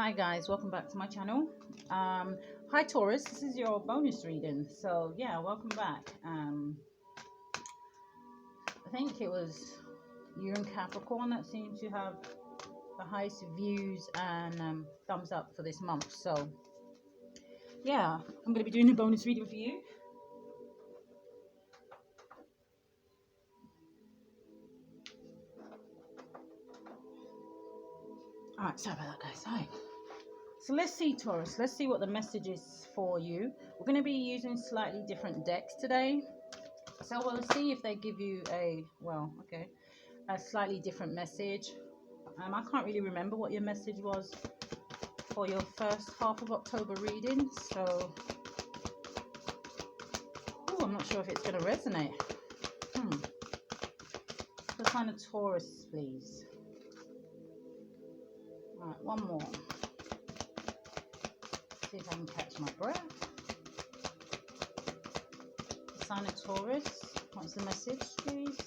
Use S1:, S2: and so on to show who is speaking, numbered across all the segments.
S1: Hi guys, welcome back to my channel. Hi Taurus, this is your bonus reading. So yeah, welcome back. I think it was you and Capricorn that seem to have the highest views and thumbs up for this month. So yeah, I'm going to be doing a bonus reading for you. Alright, sorry about that guys. Hi. So let's see Taurus, let's see what the message is for you. We're going to be using slightly different decks today. So we'll see if they give you a slightly different message. I can't really remember what your message was for your first half of October reading, so I'm not sure if it's going to resonate. The sign of Taurus, please. All right, one more. See if I can catch my breath. The sign of Taurus. What's the message, please?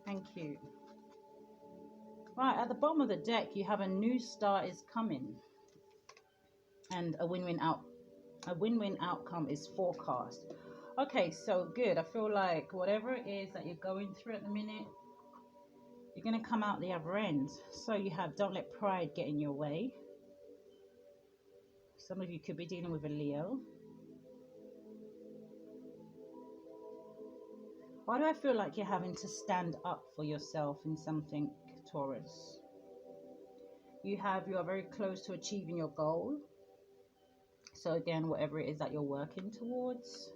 S1: Thank you. Right, at the bottom of the deck, you have a new start is coming, and a win-win outcome is forecast. Okay, so good. I feel like whatever it is that you're going through at the minute, you're going to come out the other end. So you have don't let pride get in your way. Some of you could be dealing with a Leo. Why do I feel like you're having to stand up for yourself in something, Taurus? You are very close to achieving your goal. So again, whatever it is that you're working towards.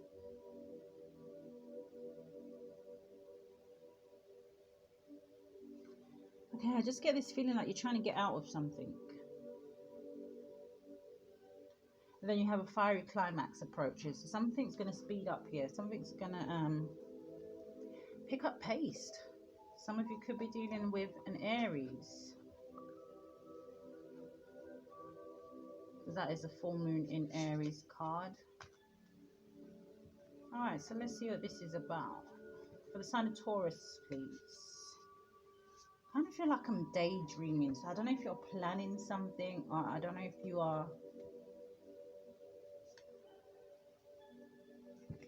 S1: Okay, I just get this feeling like you're trying to get out of something. And then you have a fiery climax approaches. So something's going to speed up here. Something's going to pick up pace. Some of you could be dealing with an Aries. That is a full moon in Aries card. All right, so let's see what this is about. For the sign of Taurus, please. I kind of feel like I'm daydreaming. So I don't know if you're planning something, or I don't know if you are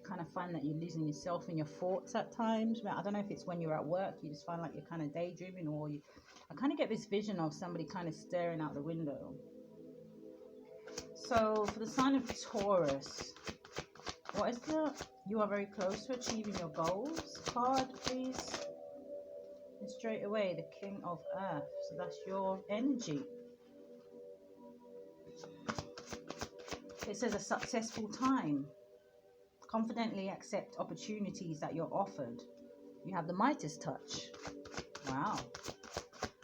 S1: kind of find that you're losing yourself in your thoughts at times. I don't know if it's when you're at work, you just find like you're kind of daydreaming, or I kind of get this vision of somebody kind of staring out the window. So for the sign of Taurus, what is you are very close to achieving your goals card, please? And straight away, the King of Earth. So that's your energy. It says a successful time. Confidently accept opportunities that you're offered. You have the Midas touch. Wow.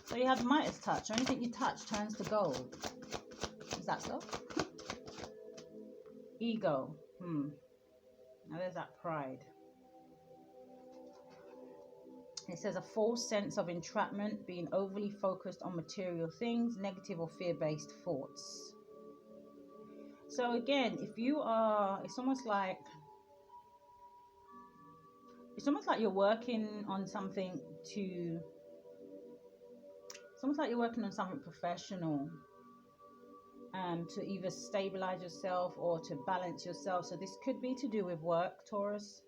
S1: So you have the Midas touch. Anything you touch turns to gold. Is that so? Ego. Now there's that pride. It says a false sense of entrapment, being overly focused on material things, negative or fear-based thoughts. So again, if you are, it's almost like you're working on something professional, to either stabilize yourself or to balance yourself. So this could be to do with work, Taurus,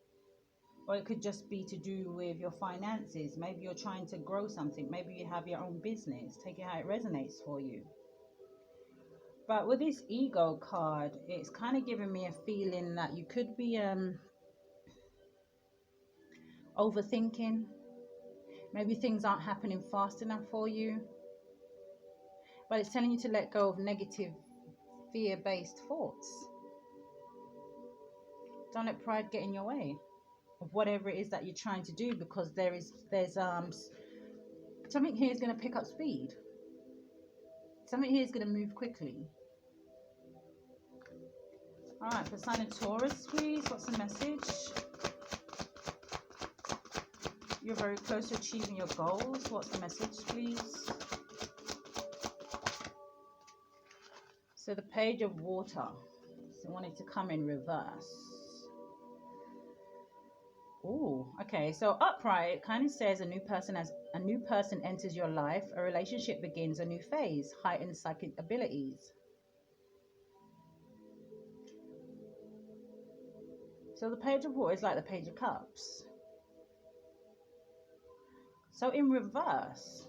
S1: or it could just be to do with your finances. Maybe you're trying to grow something. Maybe you have your own business. Take it how it resonates for you. But with this ego card, it's kind of giving me a feeling that you could be overthinking. Maybe things aren't happening fast enough for you. But it's telling you to let go of negative, fear-based thoughts. Don't let pride get in your way of whatever it is that you're trying to do, because there's something here is going to pick up speed. Something here is going to move quickly. All right, for sign of Taurus, please, what's the message? You're very close to achieving your goals. What's the message, please? So the Page of Water. So I want it to come in reverse. Oh, okay. So upright it kind of says a new person enters your life, a relationship begins a new phase, heightened psychic abilities. So the page of water is like the page of cups. So in reverse,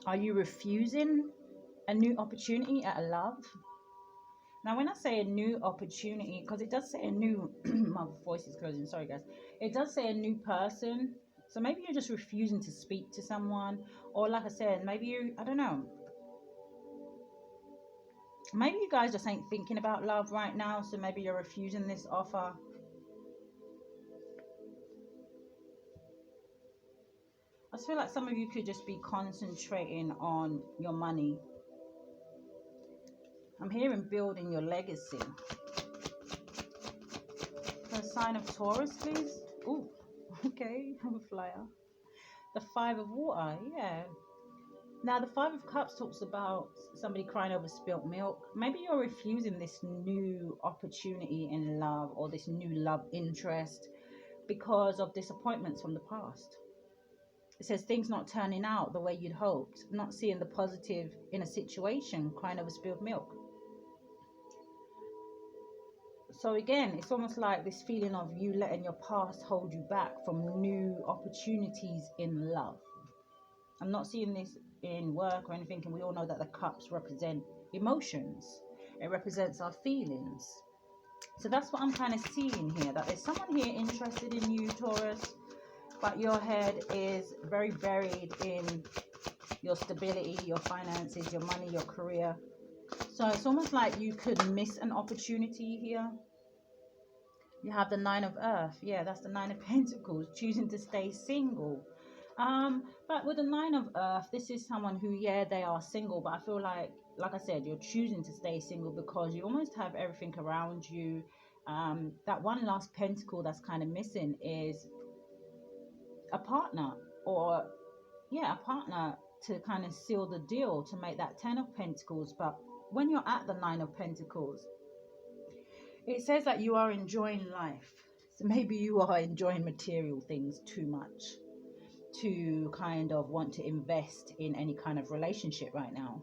S1: are you refusing a new opportunity at a love? Now, when I say a new opportunity, because it does say a new, my voice is closing, sorry guys. It does say a new person. So maybe you're just refusing to speak to someone. Or like I said, maybe you, I don't know. Maybe you guys just ain't thinking about love right now. So maybe you're refusing this offer. I just feel like some of you could just be concentrating on your money. I'm hearing building your legacy. For a sign of Taurus, please. Ooh, okay, I'm a flyer. The Five of Water, yeah. Now, the Five of Cups talks about somebody crying over spilt milk. Maybe you're refusing this new opportunity in love or this new love interest because of disappointments from the past. It says things not turning out the way you'd hoped, not seeing the positive in a situation, crying over spilled milk. So again, it's almost like this feeling of you letting your past hold you back from new opportunities in love. I'm not seeing this in work or anything, and we all know that the cups represent emotions. It represents our feelings. So that's what I'm kind of seeing here, that there's someone here interested in you, Taurus, but your head is very buried in your stability, your finances, your money, your career. So it's almost like you could miss an opportunity here. You have the Nine of Earth. Yeah, that's the Nine of Pentacles, choosing to stay single. But with the Nine of Earth, this is someone who, yeah, they are single, but I feel like I said, you're choosing to stay single because you almost have everything around you. That one last pentacle that's kind of missing is a partner, or yeah, a partner to kind of seal the deal to make that Ten of Pentacles. But when you're at the Nine of Pentacles, it says that you are enjoying life. So maybe you are enjoying material things too much to kind of want to invest in any kind of relationship right now.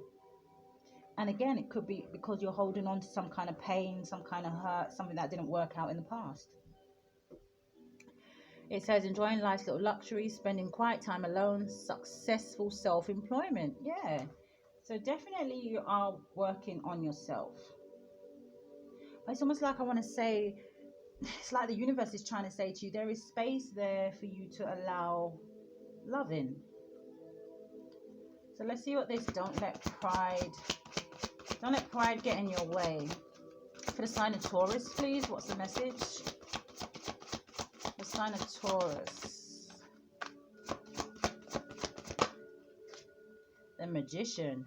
S1: And again, it could be because you're holding on to some kind of pain, some kind of hurt, something that didn't work out in the past. It says enjoying life's little luxuries, spending quiet time alone, successful self-employment. Yeah. So definitely you are working on yourself. It's almost like I want to say, it's like the universe is trying to say to you, there is space there for you to allow love in. So let's see what this don't let pride get in your way. For the sign of Taurus, please, what's the message? The sign of Taurus. The Magician.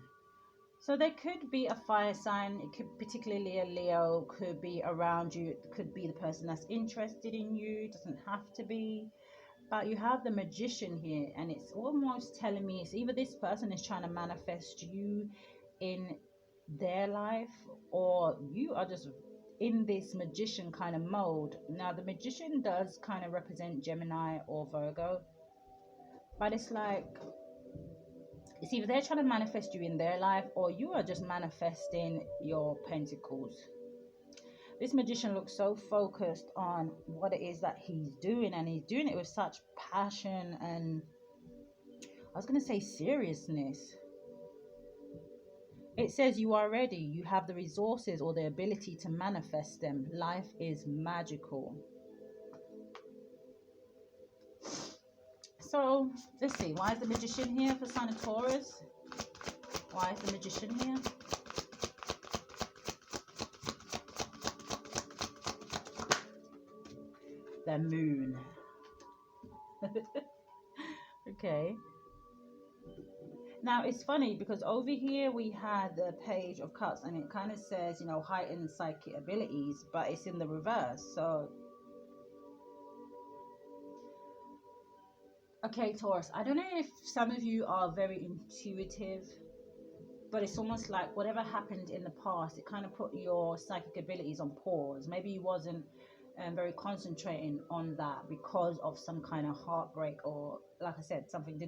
S1: So there could be a fire sign. It could particularly a Leo, could be around you. It could be the person that's interested in you. It doesn't have to be. But you have the Magician here, and it's almost telling me it's either this person is trying to manifest you in their life, or you are just in this Magician kind of mode. Now, the Magician does kind of represent Gemini or Virgo, but it's like it's either they're trying to manifest you in their life, or you are just manifesting your pentacles. This Magician looks so focused on what it is that he's doing, and he's doing it with such passion and, I was going to say, seriousness. It says you are ready. You have the resources or the ability to manifest them. Life is magical. So let's see. Why is the Magician here for sign of Taurus? Why is the Magician here? The Moon. Okay. Now it's funny because over here we had the Page of Cups, and it kind of says, you know, heightened psychic abilities, but it's in the reverse. So okay, Taurus, I don't know if some of you are very intuitive, but it's almost like whatever happened in the past, it kind of put your psychic abilities on pause. Maybe you wasn't and very concentrating on that because of some kind of heartbreak, or like I said, something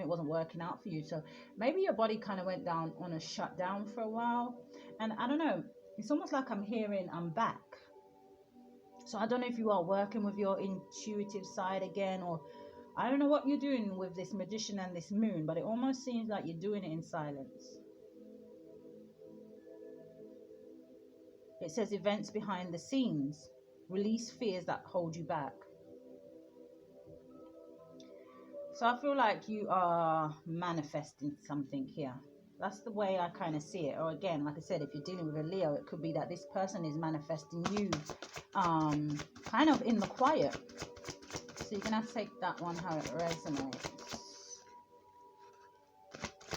S1: wasn't working out for you. So maybe your body kind of went down on a shutdown for a while. And I don't know, it's almost like I'm hearing I'm back. So I don't know if you are working with your intuitive side again, or I don't know what you're doing with this magician and this moon, but it almost seems like you're doing it in silence. It says events behind the scenes. Release fears that hold you back. So I feel like you are manifesting something here. That's the way I kind of see it. Or again, like I said, if you're dealing with a Leo, it could be that this person is manifesting you kind of in the quiet. So you're going to have to take that one how it resonates.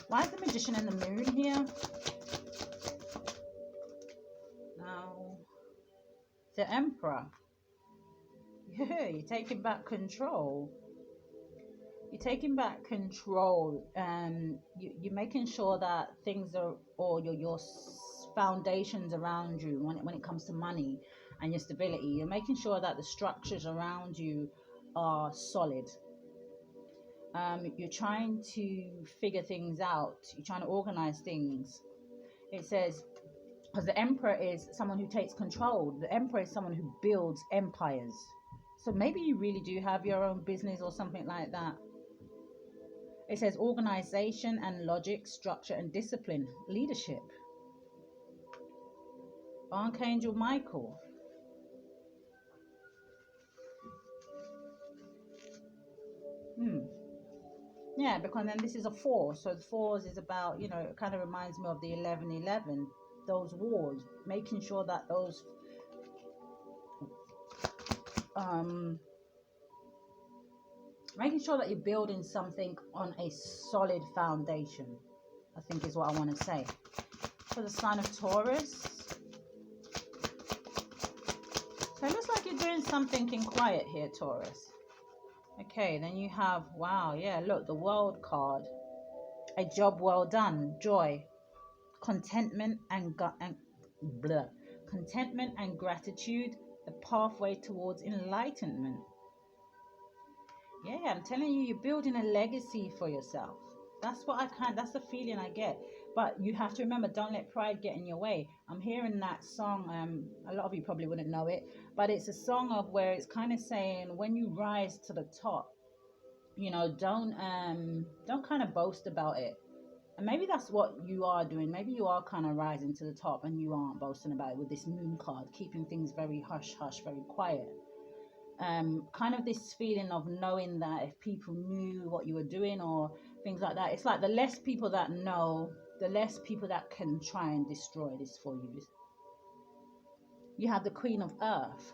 S1: Why is the magician and the moon here? Now, the emperor. Yeah, you're taking back control. You're taking back control. You're making sure that things are, or your foundations around you, when it comes to money and your stability, you're making sure that the structures around you are solid. You're trying to figure things out. You're trying to organize things. It says, because the emperor is someone who takes control. The emperor is someone who builds empires. So maybe you really do have your own business or something like that. It says organization and logic, structure and discipline, leadership. Archangel Michael. Yeah, because then this is a 4. So the 4s is about, it kind of reminds me of the 11:11, those wars, making sure that those making sure that you're building something on a solid foundation, I think is what I want to say. For the sign of Taurus, so it looks like you're doing something in quiet here, Taurus. Okay, then you have, wow, yeah, look, the World card. A job well done, joy, contentment and contentment and gratitude, the pathway towards enlightenment. Yeah, I'm telling you, you're building a legacy for yourself. That's the feeling I get. But you have to remember, don't let pride get in your way. I'm hearing that song, a lot of you probably wouldn't know it, but it's a song of where it's kind of saying, when you rise to the top, don't kind of boast about it. And maybe that's what you are doing. Maybe you are kind of rising to the top and you aren't boasting about it with this moon card, keeping things very hush hush, very quiet. Kind of this feeling of knowing that if people knew what you were doing or things like that, it's like the less people that know, the less people that can try and destroy this for you. You have the Queen of Earth.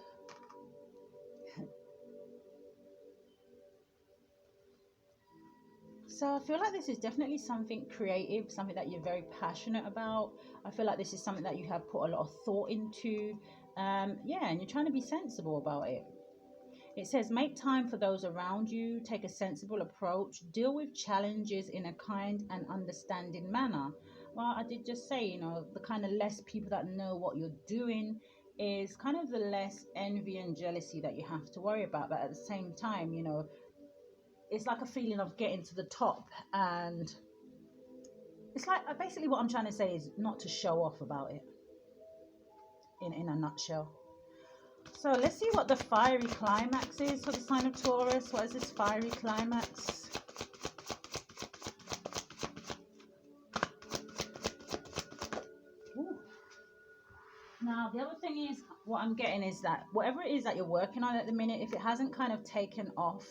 S1: So I feel like this is definitely something creative, something that you're very passionate about. I feel like this is something that you have put a lot of thought into. And you're trying to be sensible about it. It says, make time for those around you, take a sensible approach, deal with challenges in a kind and understanding manner. Well, I did just say, the kind of less people that know what you're doing is kind of the less envy and jealousy that you have to worry about. But at the same time, it's like a feeling of getting to the top, and it's like, basically what I'm trying to say is not to show off about it in a nutshell. So let's see what the fiery climax is for the sign of Taurus. What is this fiery climax? Ooh. Now, the other thing is, what I'm getting is that whatever it is that you're working on at the minute, if it hasn't kind of taken off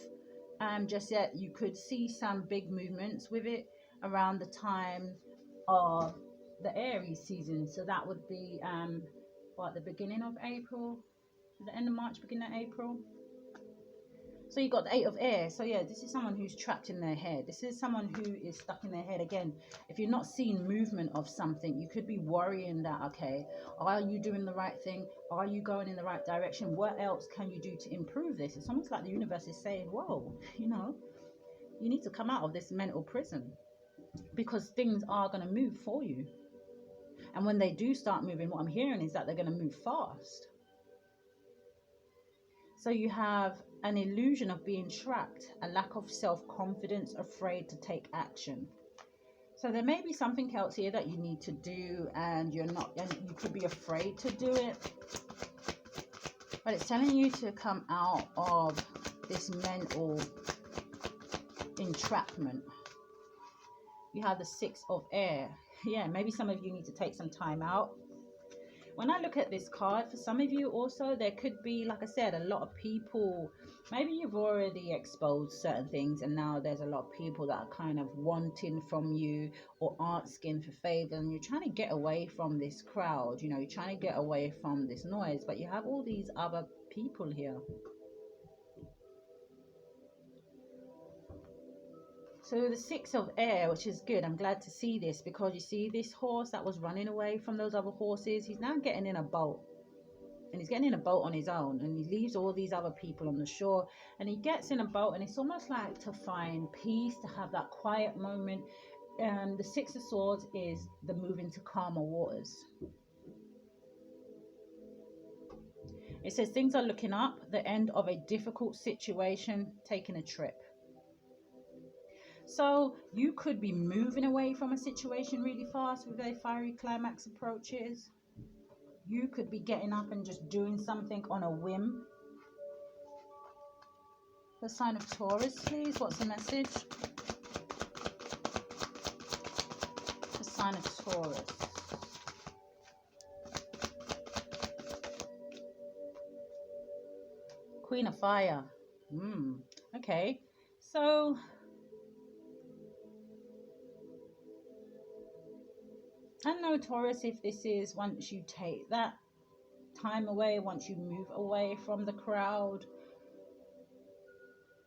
S1: just yet, you could see some big movements with it around the time of the Aries season. So that would be the beginning of April, the end of March, beginning of April. So you got the 8 of Air. So yeah, this is someone who's trapped in their head. This is someone who is stuck in their head. Again, if you're not seeing movement of something, you could be worrying that, okay, are you doing the right thing? Are you going in the right direction? What else can you do to improve this? It's almost like the universe is saying, whoa, you need to come out of this mental prison, because things are going to move for you. And when they do start moving, what I'm hearing is that they're going to move fast. So you have an illusion of being trapped, a lack of self-confidence, afraid to take action. So there may be something else here that you need to do and you're not, and you could be afraid to do it. But it's telling you to come out of this mental entrapment. You have the 6 of air. Yeah, maybe some of you need to take some time out. When I look at this card, for some of you also, there could be, like I said, a lot of people. Maybe you've already exposed certain things and now there's a lot of people that are kind of wanting from you or asking for favors, and you're trying to get away from this crowd. You know, you're trying to get away from this noise, but you have all these other people here. So the 6 of air, which is good. I'm glad to see this, because you see this horse that was running away from those other horses, he's now getting in a boat. And he's getting in a boat on his own, and he leaves all these other people on the shore, and he gets in a boat, and it's almost like to find peace, to have that quiet moment. And the 6 of swords is the moving to calmer waters. It says things are looking up, the end of a difficult situation, taking a trip. So you could be moving away from a situation really fast with a fiery climax approaches. You could be getting up and just doing something on a whim. The sign of Taurus, please. What's the message? The sign of Taurus. Queen of Fire. Okay. So I don't know, Taurus, if this is once you take that time away, once you move away from the crowd.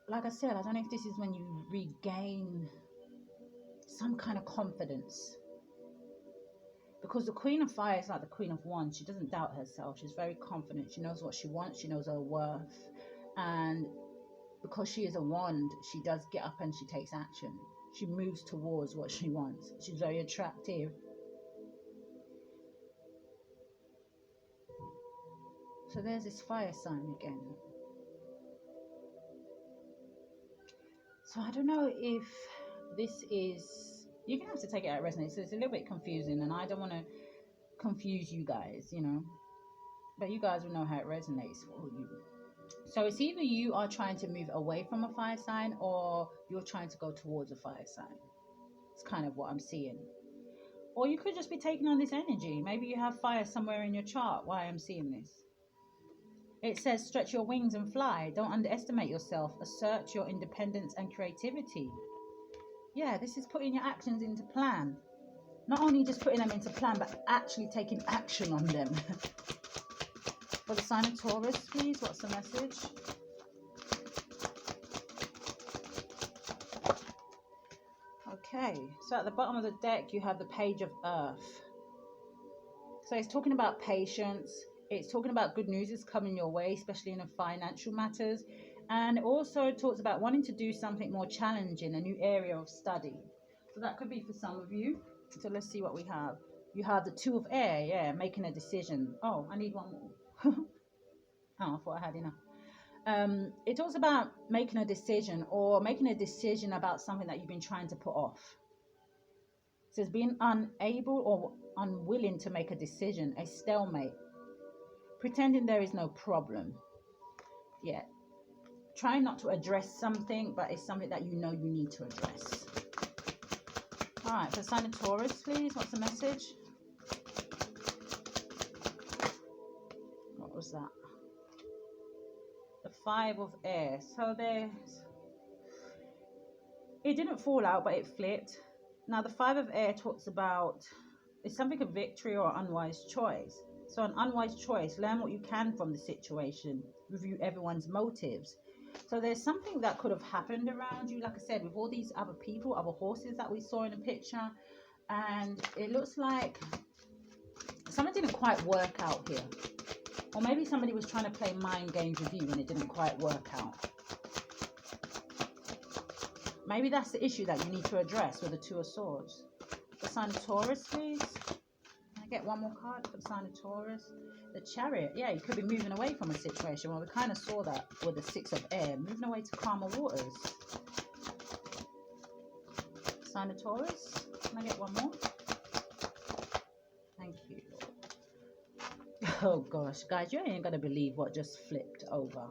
S1: Like I said, I don't know if this is when you regain some kind of confidence. Because the Queen of Fire is like the Queen of Wands. She doesn't doubt herself. She's very confident. She knows what she wants. She knows her worth. And because she is a wand, she does get up and she takes action. She moves towards what she wants. She's very attractive. So there's this fire sign again. So I don't know if this is, you're going to have to take it out resonance. So it's a little bit confusing, and I don't want to confuse you guys, you know. But you guys will know how it resonates for you. So it's either you are trying to move away from a fire sign, or you're trying to go towards a fire sign. It's kind of what I'm seeing. Or you could just be taking on this energy. Maybe you have fire somewhere in your chart, why I'm seeing this. It says, stretch your wings and fly. Don't underestimate yourself. Assert your independence and creativity. Yeah, this is putting your actions into plan. Not only just putting them into plan, but actually taking action on them. For the sign of Taurus, please, what's the message? Okay, so at the bottom of the deck, you have the Page of Earth. So it's talking about patience. It's talking about good news is coming your way, especially in the financial matters. And it also talks about wanting to do something more challenging, a new area of study. So that could be for some of you. So let's see what we have. You have the 2 of air, yeah, making a decision. Oh, I need one more. Oh, I thought I had enough. It talks about making a decision, or making a decision about something that you've been trying to put off. It says being unable or unwilling to make a decision, a stalemate. Pretending there is no problem. Yeah. Try not to address something, but it's something that you know you need to address. All right, for the sign of Taurus, please. What's the message? What was that? The 5 of air. So there's... It didn't fall out, but it flipped. Now, the 5 of air talks about... It's something of victory or unwise choice. So an unwise choice, learn what you can from the situation, review everyone's motives. So there's something that could have happened around you, like I said, with all these other people, other horses that we saw in the picture. And it looks like something didn't quite work out here. Or maybe somebody was trying to play mind games with you and it didn't quite work out. Maybe that's the issue that you need to address with the 2 of Swords. The sign of Taurus, please. I get one more card for the sign of Taurus. The Chariot. Yeah, you could be moving away from a situation. Well, we kind of saw that with the Six of Air. Moving away to calmer waters. Sign of Taurus. Can I get one more? Thank you. Oh gosh, guys, you ain't gonna believe what just flipped over.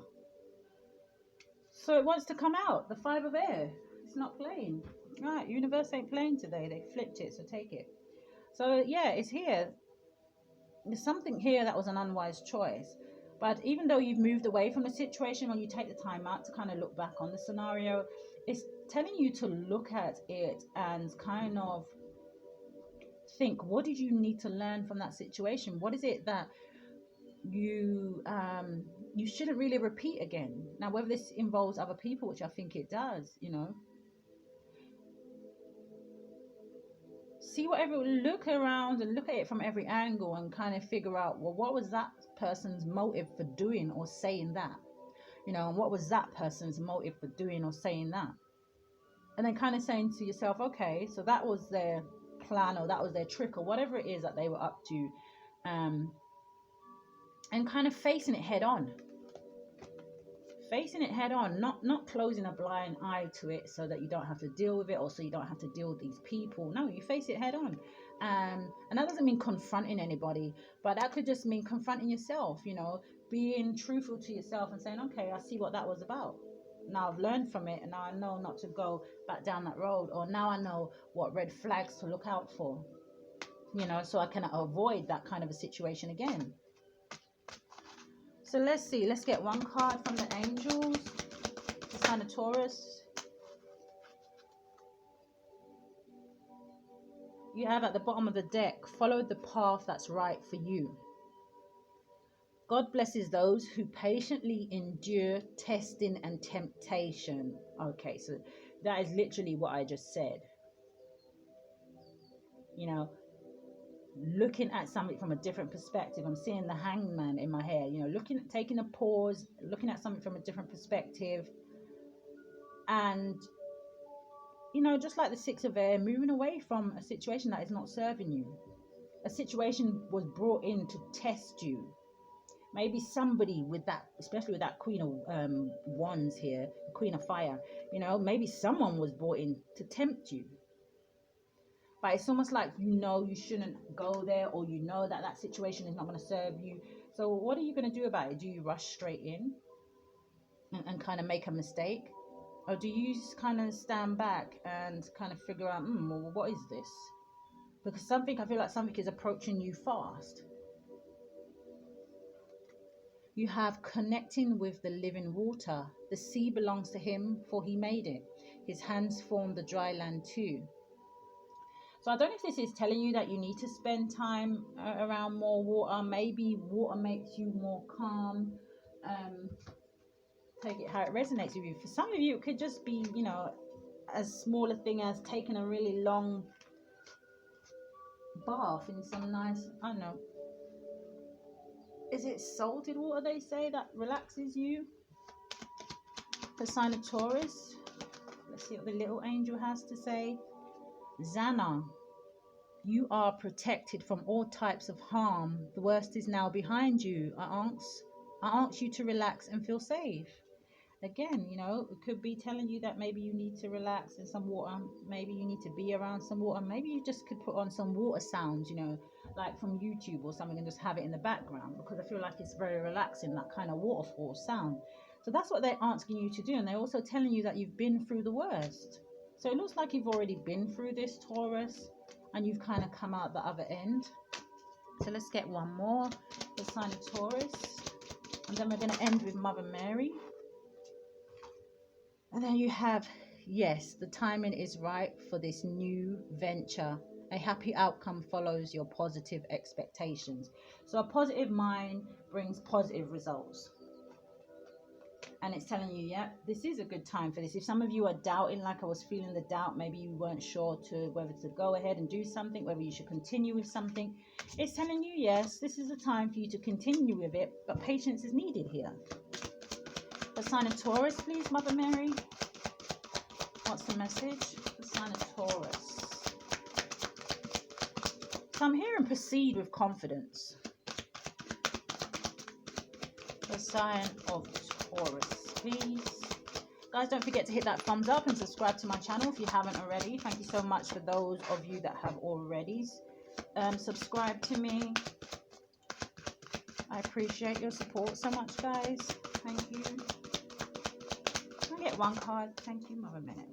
S1: So it wants to come out. The Five of Air. It's not playing. Right, universe ain't playing today. They flipped it, so take it. So yeah, it's here. There's something here that was an unwise choice. But even though you've moved away from the situation, when you take the time out to kind of look back on the scenario, it's telling you to look at it and kind of think, what did you need to learn from that situation? What is it that you shouldn't really repeat again? Now, whether this involves other people, which I think it does, you know, look around and look at it from every angle and kind of figure out, well, what was that person's motive for doing or saying that, you know, and what was that person's motive for doing or saying that, and then kind of saying to yourself, okay, so that was their plan, or that was their trick, or whatever it is that they were up to, and kind of facing it head on. Facing it head on, not closing a blind eye to it so that you don't have to deal with it, or so you don't have to deal with these people. No, you face it head on. And that doesn't mean confronting anybody, but that could just mean confronting yourself, you know, being truthful to yourself and saying, okay, I see what that was about. Now I've learned from it, and now I know not to go back down that road, or now I know what red flags to look out for, you know, so I can avoid that kind of a situation again. So let's see. Let's get one card from the angels. The sign of Taurus. You have at the bottom of the deck, follow the path that's right for you. God blesses those who patiently endure testing and temptation. Okay, so that is literally what I just said. You know, looking at something from a different perspective. I'm seeing the Hangman in my head, you know, taking a pause, looking at something from a different perspective, and, you know, just like the Six of Air, moving away from a situation that is not serving you. A situation was brought in to test you. Maybe somebody with that, especially with that Queen of Wands here, Queen of Fire, you know, maybe someone was brought in to tempt you. But it's almost like, you know, you shouldn't go there, or you know that that situation is not going to serve you. So what are you going to do about it? Do you rush straight in and kind of make a mistake? Or do you kind of stand back and kind of figure out, well, what is this? Because I feel like something is approaching you fast. You have connecting with the living water. The sea belongs to him, for he made it. His hands formed the dry land too. So I don't know if this is telling you that you need to spend time around more water. Maybe water makes you more calm. Take it how it resonates with you. For some of you, it could just be, you know, as small a thing as taking a really long bath in some nice, I don't know, is it salted water, they say, that relaxes you? The sign of Taurus. Let's see what the little angel has to say. Zana, you are protected from all types of harm. The worst is now behind you. I ask you to relax and feel safe. Again, you know, it could be telling you that maybe you need to relax in some water. Maybe you need to be around some water. Maybe you just could put on some water sounds, you know, like from YouTube or something, and just have it in the background, because I feel like it's very relaxing, that kind of waterfall sound. So that's what they're asking you to do. And they're also telling you that you've been through the worst. So it looks like you've already been through this, Taurus, and you've kind of come out the other end. So let's get one more, the sign of Taurus. And then we're going to end with Mother Mary. And then you have, yes, the timing is right for this new venture. A happy outcome follows your positive expectations. So a positive mind brings positive results. And it's telling you, yeah, this is a good time for this. If some of you are doubting, like I was feeling the doubt, maybe you weren't sure whether to go ahead and do something, whether you should continue with something, it's telling you, yes, this is a time for you to continue with it, but patience is needed here. The sign of Taurus, please, Mother Mary. What's the message? The sign of Taurus. So I'm hearing proceed with confidence. The sign of Taurus, please. Guys, don't forget to hit that thumbs up and subscribe to my channel if you haven't already. Thank you so much for those of you that have already subscribed to me. I appreciate your support so much, guys. Thank you. Can I get one card? Thank you, Mother Minute.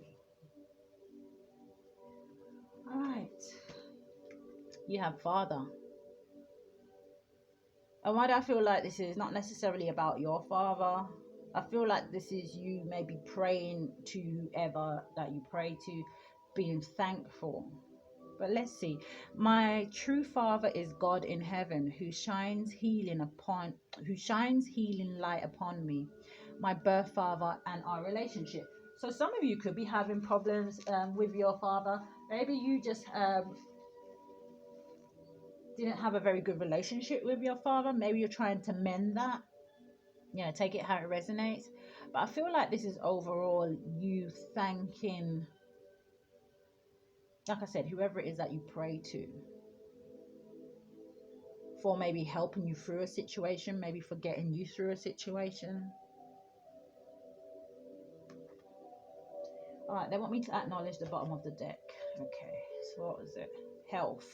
S1: All right. You have Father. And why do I feel like this is not necessarily about your father? I feel like this is you maybe praying to whoever that you pray to, being thankful. But let's see. My true father is God in heaven, who shines healing light upon me, my birth father, and our relationship. So some of you could be having problems with your father. Maybe you just didn't have a very good relationship with your father. Maybe you're trying to mend that. You know, take it how it resonates. But I feel like this is overall you thanking, like I said, whoever it is that you pray to, for maybe helping you through a situation, maybe for getting you through a situation. All right, they want me to acknowledge the bottom of the deck. Okay, so what was it? Health.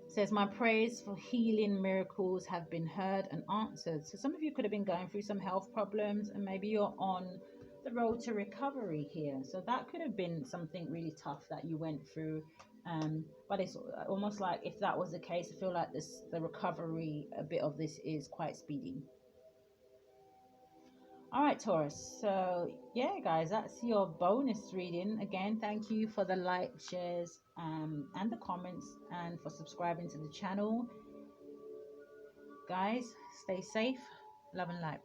S1: It says, my prayers for healing miracles have been heard and answered. So some of you could have been going through some health problems, and maybe you're on the road to recovery here. So that could have been something really tough that you went through. But it's almost like if that was the case, I feel like the recovery, a bit of this is quite speedy. All right, Taurus. So yeah, guys, that's your bonus reading. Again, thank you for the like, shares, and the comments, and for subscribing to the channel. Guys, stay safe, love and light.